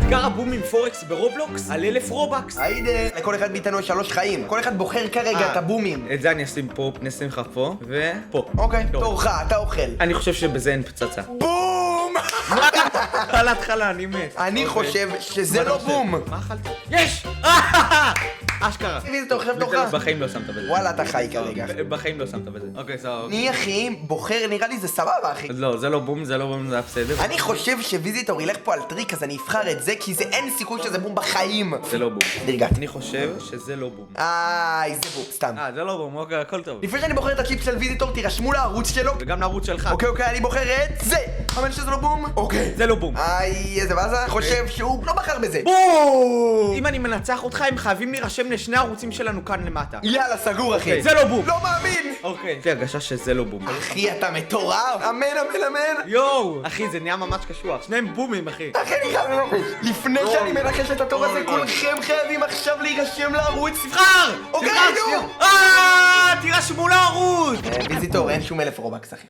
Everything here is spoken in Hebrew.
אתגר הבומים פורקס ברובלוקס על 1000 רובקס. היידה, לכל אחד מאיתנו יש 3 חיים. כל אחד בוחר כרגע את הבומים. את זה אני אשים פה, נשים לך פה, ופה. אוקיי, תורך, אתה אוכל. אני חושב שבזה אין פצצה. בום! על ההתחלה, אני מת. אני חושב שזה לא בום. מה אכלת? יש! אשכרה. ויזיטור, עכשיו תורך. בחיים לא שמת בזה. וואלה, אתה חי כרגע. בחיים לא שמת בזה. אוקיי, סבבה. אני אחי, בוחר, נראה לי זה סבבה אחי. לא, זה לא בום, זה לא בום, זה היה בסדר. אני חושב שוויזיטור ילך פה על טריק, אז אני אבחר את זה, כי זה אין סיכוי שזה בום בחיים. זה לא בום. נרגעת. אני חושב שזה לא בום. זה בום, סתם. זה לא בום, אוקיי, הכל טוב. לפני שאני בוחר את הצ'יפ של ויזיטור, תירשמו לערוץ שלו. וגם לערוץ שלך. אוקיי, אני בוחר את זה. אבל שזה לא בום? אוקיי. זה לא בום. איזה באזה. אני חושב שהוא לא בחר בזה. בום! אם אני מנצח אותך, הם חייבים להירשם לשני הערוצים שלנו כאן למטה. יאללה, סגור אחי. זה לא בום. לא מאמין. אוקיי. יש לי הרגשה שזה לא בום. אחי, אתה מטורף. אמן, אמן, אמן. יואו! אחי, זה נהיה ממש קשוח. שניהם בומים, אחי. אחי, לפני שאני מנחש את התור הזה, כולכם חייבים עכשיו להירשם לערוץ. תבחר! אוקיי, נו. תירשמו לערוץ! ויזיטור, אין שום 1000 רובקס אחי.